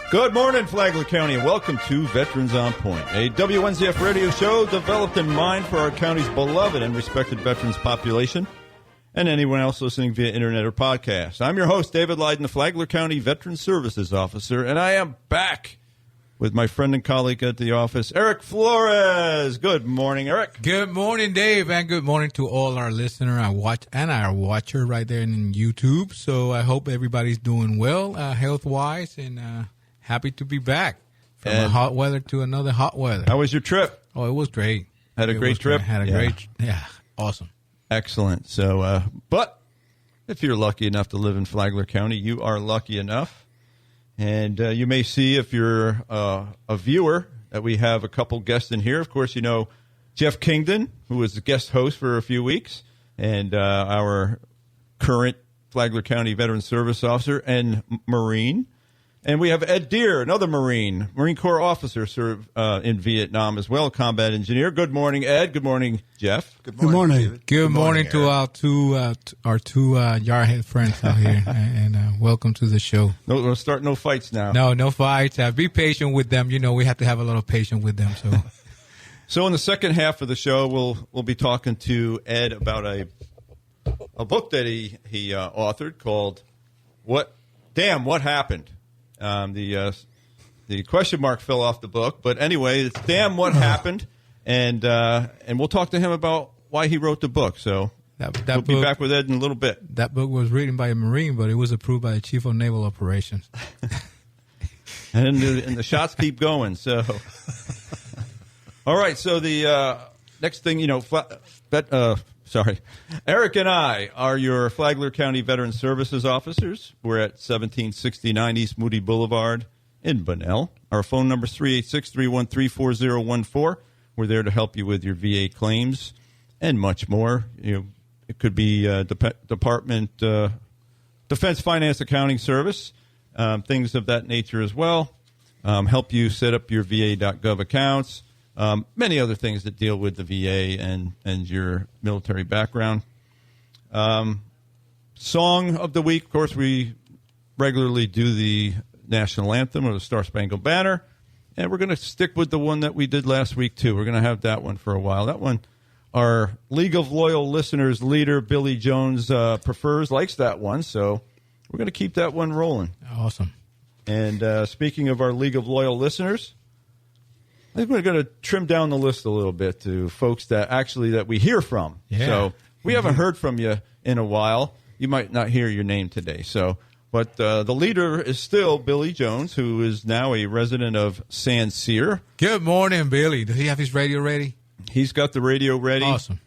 Good morning, Flagler County, and welcome to Veterans on Point, a WNZF radio show developed in mind for our county's beloved and respected veterans population and anyone else listening via internet or podcast. I'm your host, David Lyden, the Flagler County Veteran Services Officer, and I am back with my friend and colleague at the office, Eric Flores. Good morning, Eric. Good morning, Dave, and good morning to all our listener, our watcher right there in YouTube. So I hope everybody's doing well, health-wise, and happy to be back from a hot weather to another hot weather. How was your trip? Oh, it was great. Had a great trip? Awesome. Excellent. So, but if you're lucky enough to live in Flagler County, you are lucky enough. And you may see, if you're a viewer, that we have a couple guests in here. Of course, you know Jeff Kingdon, who was the guest host for a few weeks, and our current Flagler County Veteran Service Officer and Marine. And we have Ed Deere, another Marine Corps officer, served in Vietnam as well, combat engineer. Good morning, Ed. Good morning, Jeff. Good morning. David. Good morning to our two Yarhead friends out here, and welcome to the show. No, we'll start no fights now. No fights. Be patient with them. You know, we have to have a little patience with them. So in the second half of the show, we'll be talking to Ed about a book that he authored called What Happened? The question mark fell off the book, but anyway, it's Damn What Happened, and we'll talk to him about why he wrote the book. So we'll be back with Ed in a little bit. That book was written by a Marine, but it was approved by the Chief of Naval Operations. and the shots keep going. So, all right. So the next thing, Eric and I are your Flagler County Veteran Services officers. We're at 1769 East Moody Boulevard in Bunnell. Our phone number is 386-313-4014. We're there to help you with your VA claims and much more. It could be Department Defense Finance Accounting Service, things of that nature as well. Help you set up your VA.gov accounts. Many other things that deal with the VA and your military background. Song of the week, of course, we regularly do the national anthem or the Star Spangled Banner, and we're going to stick with the one that we did last week, too. We're going to have that one for a while. That one, our League of Loyal Listeners leader, Billy Jones, likes that one, so we're going to keep that one rolling. Awesome. And speaking of our League of Loyal Listeners, I think we're going to trim down the list a little bit to folks that we hear from. Yeah. So we haven't heard from you in a while. You might not hear your name today. But the leader is still Billy Jones, who is now a resident of San Cyr. Good morning, Billy. Does he have his radio ready? He's got the radio ready. Awesome.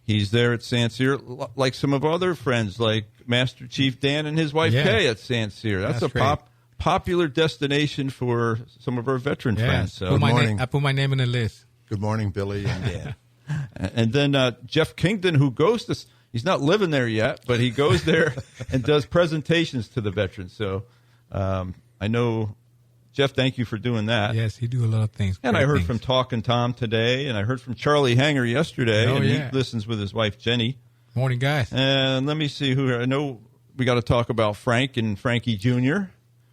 He's there at San Cyr, like some of our other friends, like Master Chief Dan and his wife Kay at San Cyr. That's a popular destination for some of our veteran friends. So I put my name in the list. Good morning, Billy and Dan. And then Jeff Kingdon, who goes to, he's not living there yet, but he goes there and does presentations to the veterans. So I know, Jeff, thank you for doing that. Yes, he do a lot of things. And I heard from Talkin' Tom today, and I heard from Charlie Hanger yesterday, he listens with his wife, Jenny. Morning, guys. And let me see who, I know we got to talk about Frank and Frankie Jr.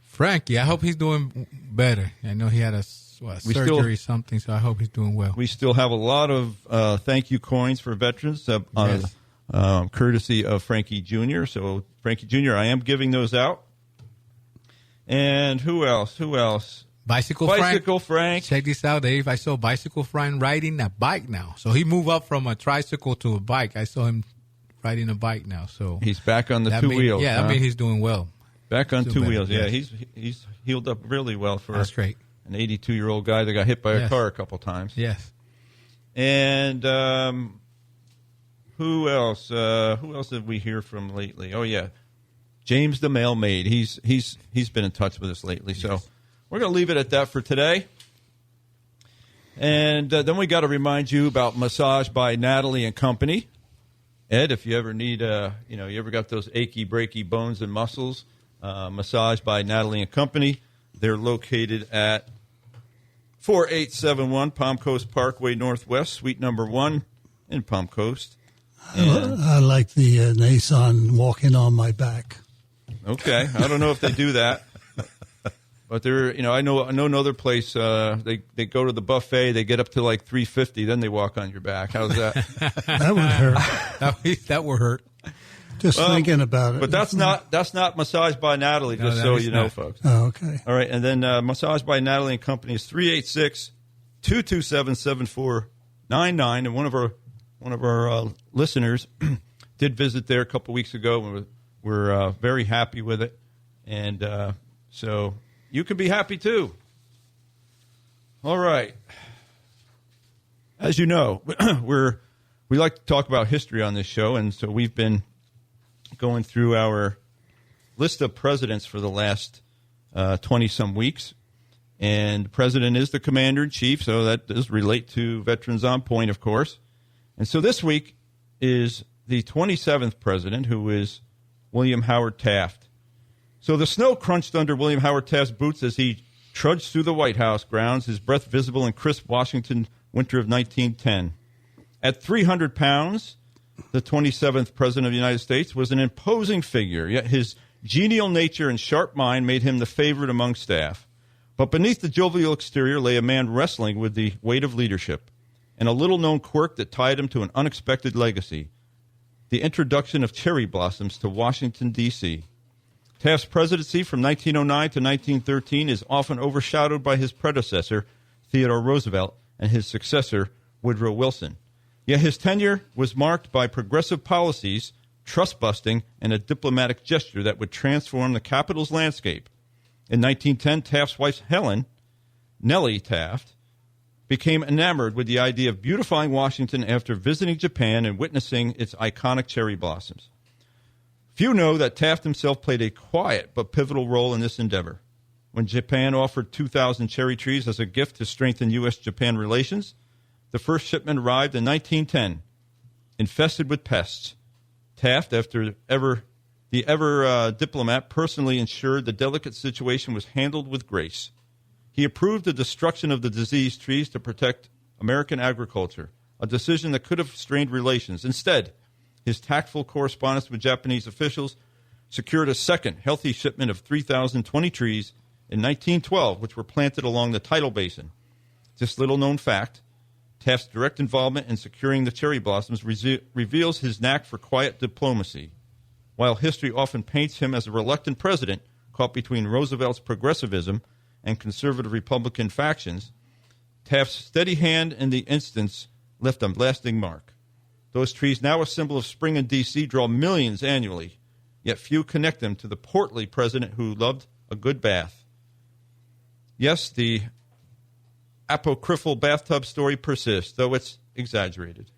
Frankie, I hope he's doing better. I know he had a surgery or something, so I hope he's doing well. We still have a lot of thank you coins for veterans courtesy of Frankie Jr. So, Frankie Jr., I am giving those out. And who else? Bicycle Frank. Check this out, Dave. I saw Bicycle Frank riding a bike now. So he moved up from a tricycle to a bike. I saw him riding a bike now. So he's back on the two wheels. Yeah, that means he's doing well. Back on two wheels, yeah. He's healed up really well for That's great. An 82-year-old guy that got hit by a car a couple times. Yes. And who else? Who else did we hear from lately? Oh yeah, James the Mailmaid. He's been in touch with us lately. So we're going to leave it at that for today. And then we got to remind you about Massage by Natalie and Company. Ed, if you ever need, you ever got those achy, breaky bones and muscles. Massage by Natalie and Company. They're located at 4871 Palm Coast Parkway Northwest, Suite number 1 in Palm Coast. I like the Nason walking on my back. Okay. I don't know if they do that. But they're, I know another place. They go to the buffet. They get up to like $350. Then they walk on your back. How's that? That would hurt. That would hurt. Just thinking about it. But that's not Massage by Natalie. Just so you know, folks. Oh, okay. All right, and then Massage by Natalie and Company is 386-227-7499. And one of our listeners did visit there a couple weeks ago, and we're very happy with it. And so you can be happy too. All right. As you know, we like to talk about history on this show, and so we've been going through our list of presidents for the last 20-some weeks. And the president is the commander-in-chief, so that does relate to Veterans on Point, of course. And so this week is the 27th president, who is William Howard Taft. So the snow crunched under William Howard Taft's boots as he trudged through the White House grounds, his breath visible in crisp Washington winter of 1910. At 300 pounds, the 27th president of the United States was an imposing figure, yet his genial nature and sharp mind made him the favorite among staff. But beneath the jovial exterior lay a man wrestling with the weight of leadership, and a little-known quirk that tied him to an unexpected legacy, the introduction of cherry blossoms to Washington, D.C. Taft's presidency from 1909 to 1913 is often overshadowed by his predecessor, Theodore Roosevelt, and his successor, Woodrow Wilson. Yet his tenure was marked by progressive policies, trust-busting, and a diplomatic gesture that would transform the capital's landscape. In 1910, Taft's wife, Helen, Nellie Taft, became enamored with the idea of beautifying Washington after visiting Japan and witnessing its iconic cherry blossoms. Few know that Taft himself played a quiet but pivotal role in this endeavor. When Japan offered 2,000 cherry trees as a gift to strengthen U.S.-Japan relations, the first shipment arrived in 1910, infested with pests. Taft, after the diplomat, personally ensured the delicate situation was handled with grace. He approved the destruction of the diseased trees to protect American agriculture, a decision that could have strained relations. Instead, his tactful correspondence with Japanese officials secured a second healthy shipment of 3,020 trees in 1912, which were planted along the tidal basin. This little-known fact, Taft's direct involvement in securing the cherry blossoms, reveals his knack for quiet diplomacy. While history often paints him as a reluctant president caught between Roosevelt's progressivism and conservative Republican factions, Taft's steady hand in the instance left a lasting mark. Those trees, now a symbol of spring in D.C., draw millions annually, yet few connect them to the portly president who loved a good bath. Yes, the apocryphal bathtub story persists, though it's exaggerated.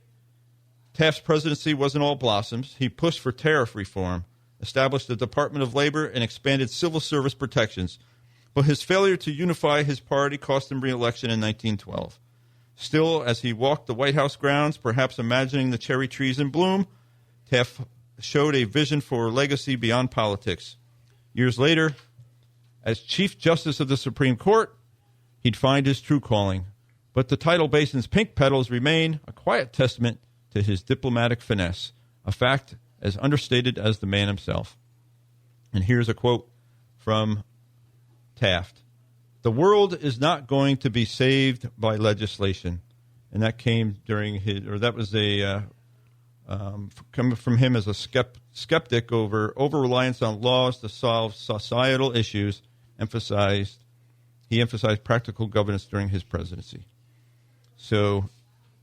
Taft's presidency wasn't all blossoms. He pushed for tariff reform, established the Department of Labor, and expanded civil service protections. But his failure to unify his party cost him re-election in 1912. Still, as he walked the White House grounds, perhaps imagining the cherry trees in bloom, Taft showed a vision for legacy beyond politics. Years later, as Chief Justice of the Supreme Court, he'd find his true calling. But the tidal basin's pink petals remain a quiet testament to his diplomatic finesse, a fact as understated as the man himself. And here's a quote from Taft. "The world is not going to be saved by legislation." And that came during that was coming from him as a skeptic over reliance on laws to solve societal issues. He emphasized practical governance during his presidency. So,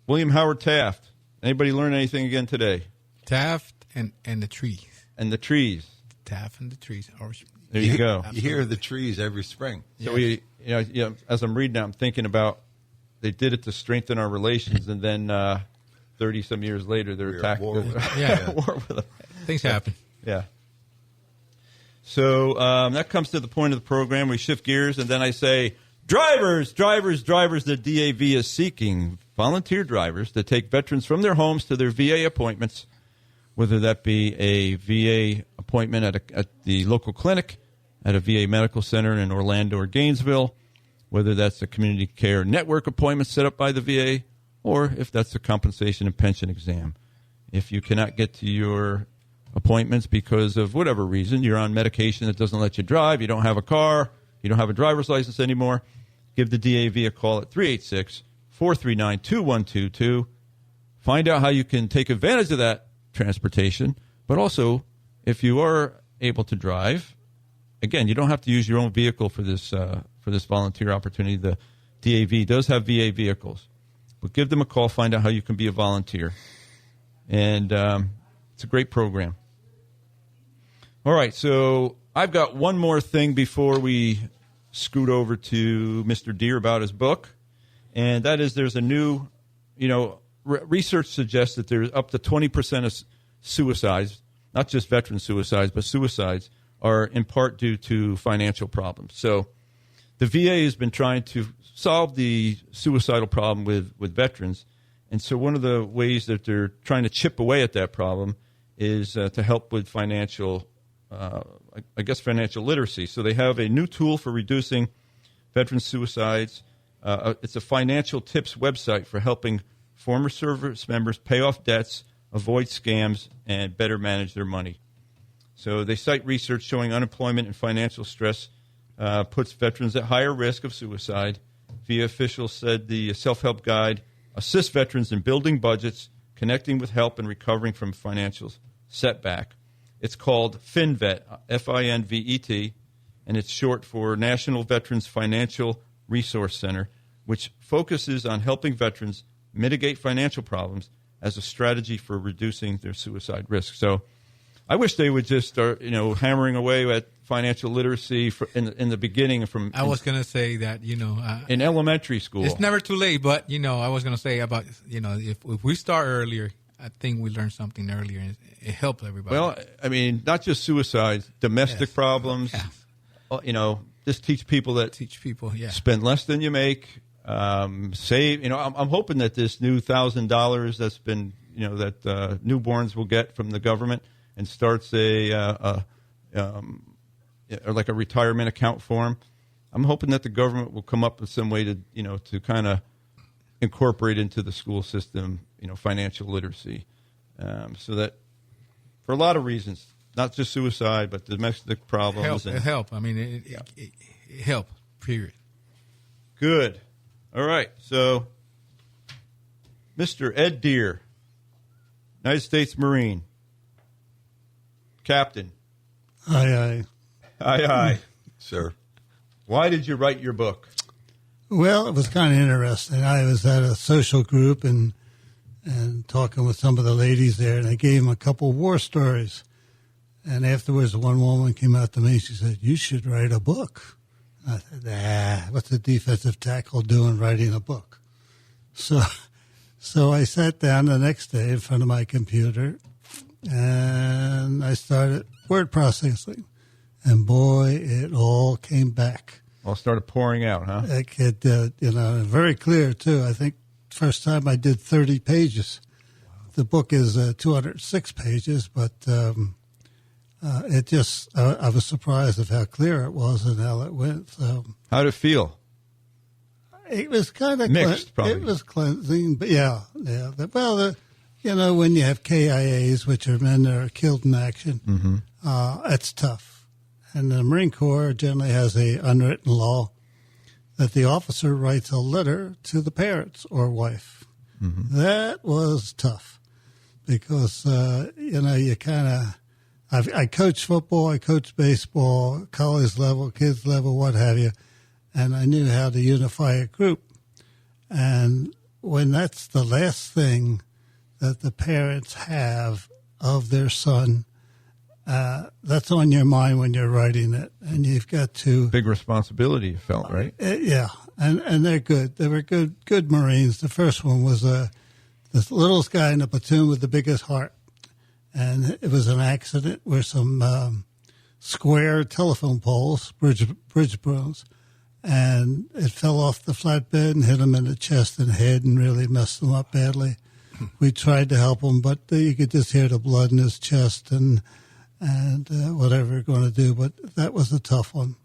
William Howard Taft. Anybody learn anything again today? Taft and the trees. And the trees. Taft and the trees. There you go. You hear the trees every spring. So as I'm reading that, I'm thinking about they did it to strengthen our relations, and then 30-some years later, they're attacking. War with war with them. Things happen. Yeah. So that comes to the point of the program. We shift gears, and then I say, drivers, the DAV is seeking volunteer drivers to take veterans from their homes to their VA appointments, whether that be a VA appointment at the local clinic, at a VA medical center in Orlando or Gainesville, whether that's a community care network appointment set up by the VA, or if that's a compensation and pension exam. If you cannot get to your appointments because of whatever reason, you're on medication that doesn't let you drive, you don't have a car, you don't have a driver's license anymore, give the DAV a call at 386-439-2122. Find out how you can take advantage of that transportation, but also if you are able to drive, again, you don't have to use your own vehicle for this volunteer opportunity. The DAV does have VA vehicles, but give them a call, find out how you can be a volunteer. And it's a great program. All right, so I've got one more thing before we scoot over to Mr. Deere about his book, and that is there's a new, research suggests that there's up to 20% of suicides, not just veteran suicides, but suicides, are in part due to financial problems. So the VA has been trying to solve the suicidal problem with veterans, and so one of the ways that they're trying to chip away at that problem is to help with financial literacy. So they have a new tool for reducing veteran suicides. It's a financial tips website for helping former service members pay off debts, avoid scams, and better manage their money. So they cite research showing unemployment and financial stress puts veterans at higher risk of suicide. VA officials said the self-help guide assists veterans in building budgets, connecting with help, and recovering from financial setback. It's called FinVet, F-I-N-V-E-T, and it's short for National Veterans Financial Resource Center, which focuses on helping veterans mitigate financial problems as a strategy for reducing their suicide risk. So I wish they would just start, hammering away at financial literacy in the beginning. I was going to say that, in elementary school. It's never too late, but, I was going to say about, if we start earlier, I think we learn something earlier, and it helps everybody. Well, I mean, not just suicides, domestic problems. Yes. Just teach people that spend less than you make, save. I'm hoping that this new $1,000 that's been, that newborns will get from the government and starts like a retirement account for them. I'm hoping that the government will come up with some way to, to kind of incorporate into the school system, financial literacy, so that for a lot of reasons, not just suicide, but domestic problems. It help. I mean, it help, period. Good. All right. So, Mr. Ed Deere, United States Marine, Captain. Aye. Sir. Why did you write your book? Well, it was kind of interesting. I was at a social group and talking with some of the ladies there, and I gave them a couple war stories. And afterwards, one woman came out to me. She said, "You should write a book." I said, what's a defensive tackle doing writing a book? So I sat down the next day in front of my computer, and I started word processing. And boy, it all came back. All started pouring out, huh? It very clear, too. I think first time I did 30 pages. Wow. The book is 206 pages, but I was surprised of how clear it was and how it went. So, how did it feel? It was kind of mixed, probably. It was cleansing, but yeah. Well, when you have KIAs, which are men that are killed in action, it's tough. And the Marine Corps generally has a unwritten law that the officer writes a letter to the parents or wife. Mm-hmm. That was tough because, you kind of, I coach football, I coach baseball, college level, kids level, what have you, and I knew how to unify a group. And when that's the last thing that the parents have of their son, that's on your mind when you're writing it, and you've got to... Big responsibility, you felt, right? Yeah, and they're good. They were good Marines. The first one was the littlest guy in the platoon with the biggest heart, and it was an accident where some square telephone poles, bridge poles, and it fell off the flatbed and hit him in the chest and head and really messed him up badly. We tried to help him, but you could just hear the blood in his chest and whatever you're going to do, but that was a tough one.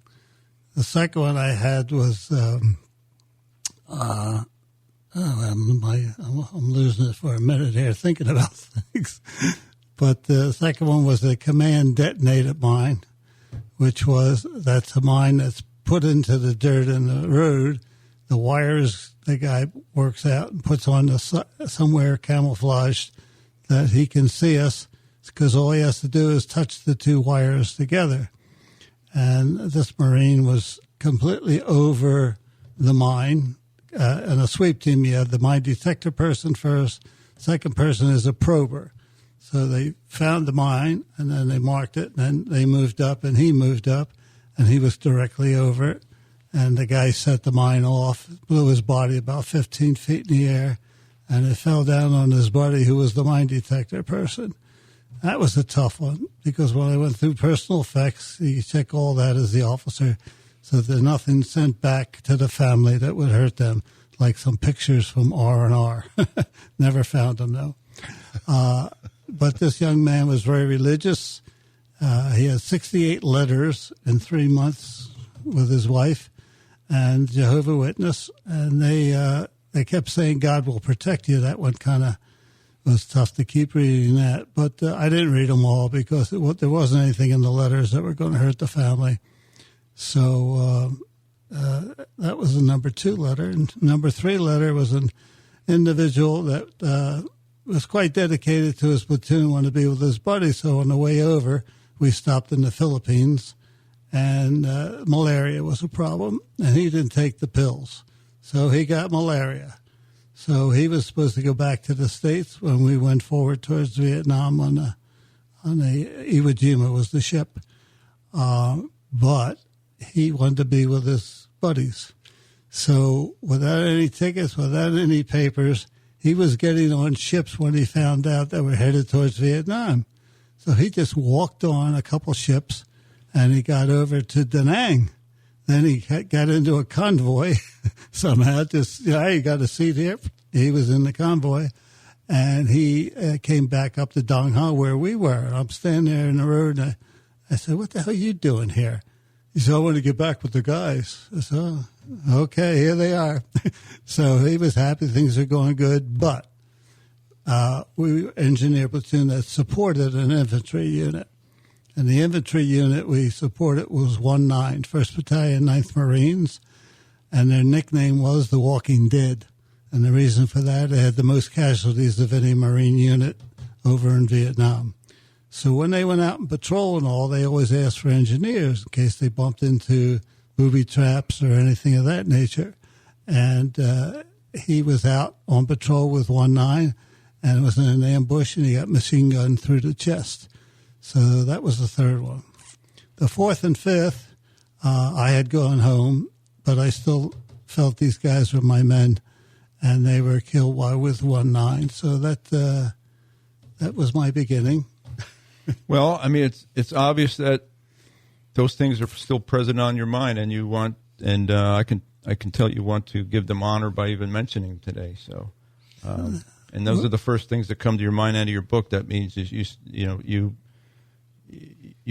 The second one I had was, I'm losing it for a minute here thinking about things. But the second one was a command detonated mine, that's a mine that's put into the dirt in the road. The wires the guy works out and puts on somewhere camouflaged that he can see us, because all he has to do is touch the two wires together. And this Marine was completely over the mine. In a sweep team, you have the mine detector person first. Second person is a prober. So they found the mine, and then they marked it, and then they moved up, and he moved up, and he was directly over it. And the guy set the mine off, blew his body about 15 feet in the air, and it fell down on his buddy, who was the mine detector person. That was a tough one, because when I went through personal effects, you check all that as the officer, so there's nothing sent back to the family that would hurt them, like some pictures from R&R. Never found them, though. But this young man was very religious. He had 68 letters in 3 months with his wife and Jehovah's Witness, and they kept saying, God will protect you. That one kind of was tough to keep reading that. But I didn't read them all, because there wasn't anything in the letters that were going to hurt the family. So that was the number 2 letter. And number 3 letter was an individual that was quite dedicated to his platoon, wanted to be with his buddy. So on the way over, we stopped in the Philippines, and malaria was a problem, and he didn't take the pills. So he got malaria. So he was supposed to go back to the States when we went forward towards Vietnam on the Iwo Jima was the ship. But he wanted to be with his buddies. So without any tickets, without any papers, he was getting on ships when he found out that we're headed towards Vietnam. So he just walked on a couple ships, and he got over to Da Nang. Then he got into a convoy somehow. He got a seat here. He was in the convoy, and he came back up to Dong Ha where we were. I'm standing there in the road, and I said, "What the hell are you doing here?" He said, "I want to get back with the guys." I said, "Oh, okay, here they are." So he was happy. Things are going good. But we were engineer platoon that supported an infantry unit. And the infantry unit we supported was 1-9, 1st Battalion, 9th Marines. And their nickname was the Walking Dead. And the reason for that, they had the most casualties of any Marine unit over in Vietnam. So when they went out and patrol and all, they always asked for engineers in case they bumped into booby traps or anything of that nature. And he was out on patrol with 1-9, and it was in an ambush, and he got machine gunned through the chest. So that was the 3rd one. The 4th and 5th, I had gone home, but I still felt these guys were my men, and they were killed with 1-9. So that was my beginning. Well, I mean, it's obvious that those things are still present on your mind, and you want, and I can tell you want to give them honor by even mentioning them today. So, and those are the first things that come to your mind out of your book. That means is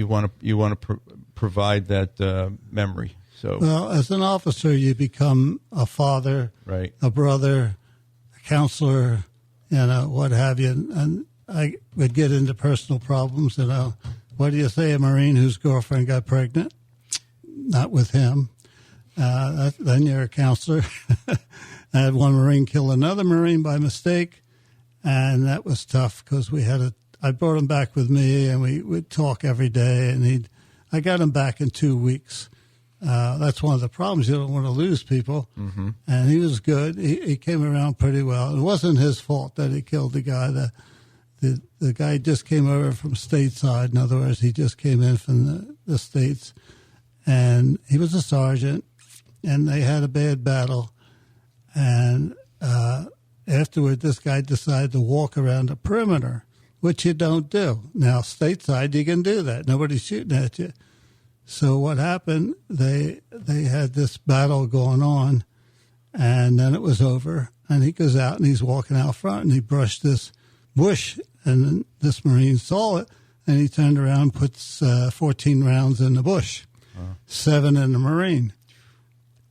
you want to provide that memory. So, well, as an officer, you become a father, right, a brother, a counselor, what have you, and I would get into personal problems. What do you say, a Marine whose girlfriend got pregnant? Not with him. Then you're a counselor. I had one Marine kill another Marine by mistake, and that was tough because I brought him back with me, and we would talk every day, and I got him back in 2 weeks. That's one of the problems. You don't want to lose people. Mm-hmm. And he was good. He came around pretty well. It wasn't his fault that he killed the guy. The guy just came over from stateside. In other words, he just came in from the States. And he was a sergeant, and they had a bad battle. And afterward, this guy decided to walk around the perimeter, which you don't do. Now, stateside, you can do that. Nobody's shooting at you. So what happened, they had this battle going on, and then it was over. And he goes out, and he's walking out front, and he brushed this bush, and this Marine saw it, and he turned around and puts 14 rounds in the bush, 7 in the Marine.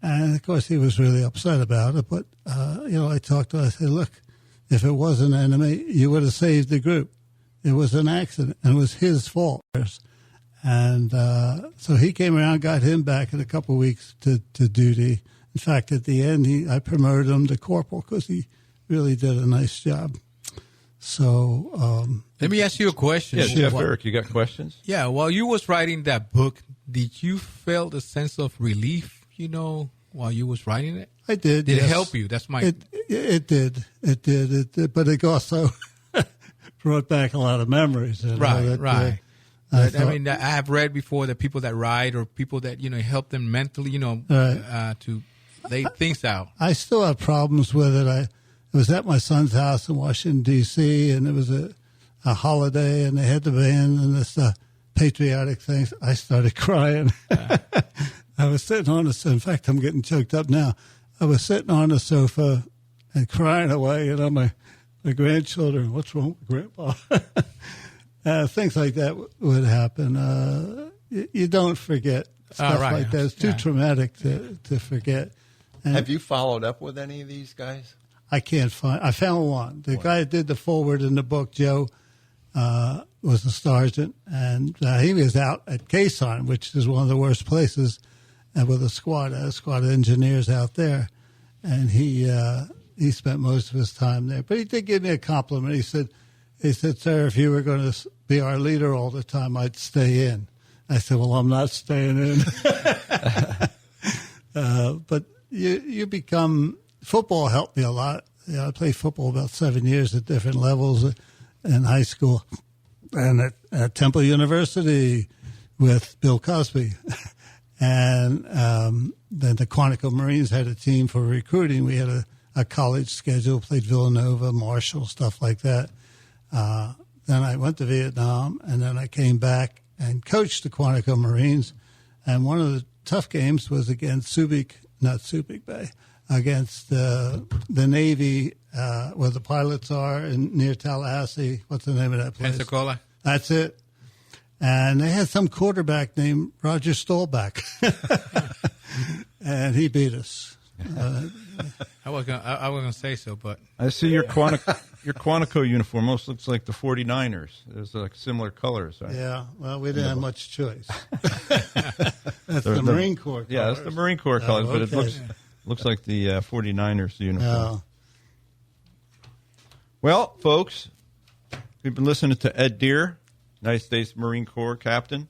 And, of course, he was really upset about it. But, I talked to him. I said, look, if it was an enemy, you would have saved the group. It was an accident, and it was his fault. And so he came around, got him back in a couple of weeks to duty. In fact, at the end, I promoted him to corporal because he really did a nice job. So let me ask you a question. Yeah, Jeff Eric, you got questions? Yeah, while you was writing that book, did you feel a sense of relief, while you was writing it? I did. Did yes. it help you? That's my... It did. But it also brought back a lot of memories. Right. I I have read before that people that write or people that, help them mentally, to lay things out. I still have problems with it. It was at my son's house in Washington, D.C., and it was a holiday, and they had the band and this patriotic things. I started crying. I was sitting on in fact, I'm getting choked up now. I was sitting on the sofa and crying away, my grandchildren, what's wrong with Grandpa? Things like that would happen. You don't forget stuff like that. It's too traumatic to forget. And have you followed up with any of these guys? I found one. The guy that did the forward in the book, Joe, was a sergeant, and he was out at Quezon, which is one of the worst places, and with a squad of engineers out there. And he spent most of his time there. But he did give me a compliment. He said, "Sir, if you were going to be our leader all the time, I'd stay in." I said, "Well, I'm not staying in." But you become... Football helped me a lot. I played football about 7 years at different levels in high school and at Temple University with Bill Cosby. And then the Quantico Marines had a team for recruiting. We had a college schedule, played Villanova, Marshall, stuff like that. Then I went to Vietnam, and then I came back and coached the Quantico Marines. And one of the tough games was against Subic Bay, against the Navy, where the pilots are near Tallahassee. What's the name of that place? Pensacola. That's it. And they had some quarterback named Roger Staubach, and he beat us. I was gonna say so, but I see your Quantico uniform almost looks like the 49ers. There's like similar colors. Right? Yeah, well, we didn't have much choice. That's the Marine Corps colors. Yeah, that's the Marine Corps colors, but it looks like the 49ers uniform. Well, folks, we've been listening to Ed Deere, United States Marine Corps captain,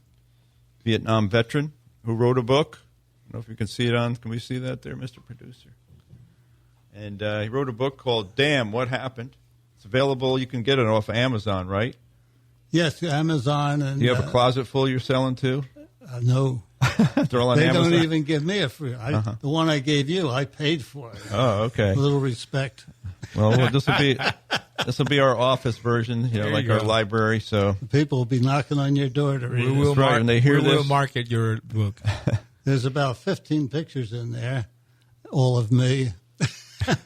Vietnam veteran, who wrote a book. I don't know if you can see it on. Can we see that there, Mr. Producer? And he wrote a book called Damn, What Happened? It's available. You can get it off of Amazon, right? Yes, Amazon. And do you have a closet full you're selling too? No. They're all on they Amazon? Don't even give me a free. The one I gave you, I paid for it. Oh, okay. A little respect. Well, this will be our office version, like our library. So people will be knocking on your door to read it. That's right. And they hear we will market your book. There's about 15 pictures in there, all of me. Of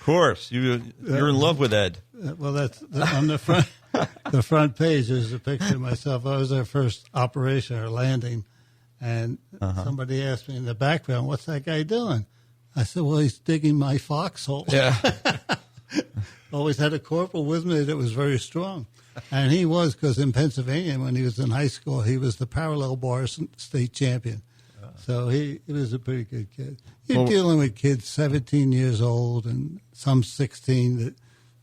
course, you're in love with Ed. Well, that's on the front. The front page is a picture of myself. I was our first operation or landing, and somebody asked me in the background, "What's that guy doing?" I said, "Well, he's digging my foxhole." Yeah. Always had a corporal with me that was very strong, and he was, because in Pennsylvania when he was in high school, he was the parallel bar state champion. So he was a pretty good kid. You're dealing with kids 17 years old and some 16 that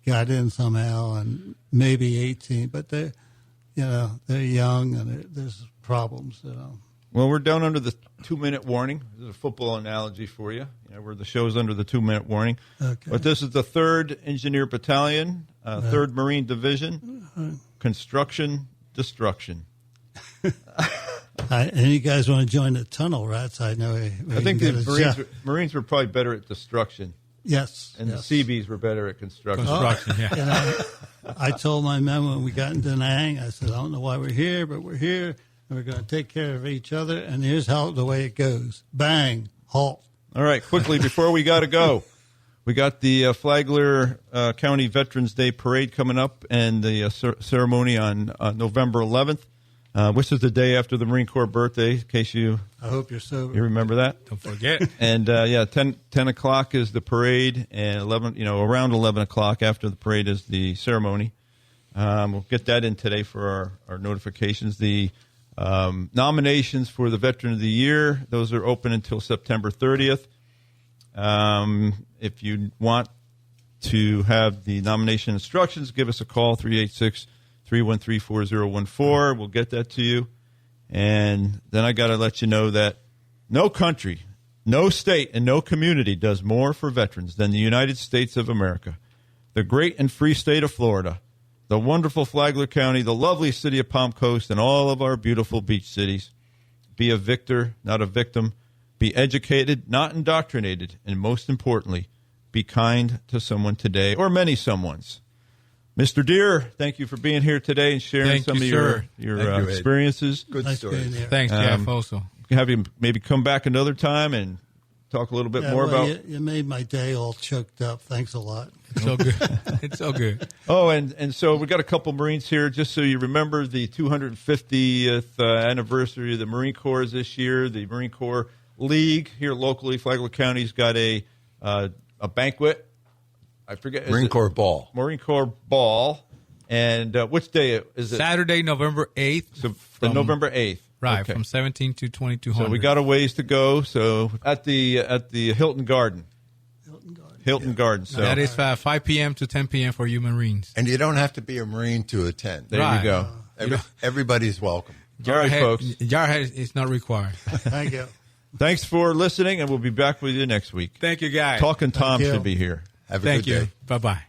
got in somehow, and maybe 18, but they're young and there's problems. Well, we're down under the 2-minute warning. This is a football analogy for you. Where the show's under the 2-minute warning. Okay. But this is the 3rd Engineer Battalion, 3rd Marine Division, Construction Destruction. And you guys want to join the tunnel rats? I know. I think the Marines were probably better at destruction. Yes. And the Seabees were better at construction. I told my men when we got into Da Nang, I said, I don't know why we're here, but we're here, and we're going to take care of each other, and here's the way it goes. Bang, halt. All right, quickly, before we got to go, we got the Flagler County Veterans Day Parade coming up and the ceremony on November 11th. Which is the day after the Marine Corps birthday, in case I hope you're sober. You remember that? Don't forget. And 10 o'clock is the parade, and around 11 o'clock after the parade is the ceremony. We'll get that in today for our notifications. The Nominations for the Veteran of the Year, those are open until September 30th. If you want to have the nomination instructions, give us a call, 386-313-4014. We'll get that to you. And then I got to let you know that no country, no state, and no community does more for veterans than the United States of America, the great and free state of Florida, the wonderful Flagler County, the lovely city of Palm Coast, and all of our beautiful beach cities. Be a victor, not a victim. Be educated, not indoctrinated. And most importantly, be kind to someone today, or many someones. Mr. Deere, thank you for being here today and sharing some of your experiences. Good story. Thanks, Jeff, also. Have you maybe come back another time and talk a little bit more about... You made my day all choked up. Thanks a lot. It's so good. It's so good. Oh, and so we got a couple Marines here, just so you remember the 250th anniversary of the Marine Corps this year. The Marine Corps League here locally, Flagler County's got a banquet. I forget. Marine Corps Ball. Marine Corps Ball. And which day is it? Saturday, November 8th. So November 8th. Right, okay. From 17 to 2200. So we got a ways to go. So at the Hilton Garden. Hilton Garden. So that is 5 p.m. to 10 p.m. for you Marines. And you don't have to be a Marine to attend. There you go. Everybody's welcome. All right, folks. Jarhead is not required. Thank you. Thanks for listening, and we'll be back with you next week. Thank you, guys. Talking Tom you. should be here. Have a good day. Bye-bye.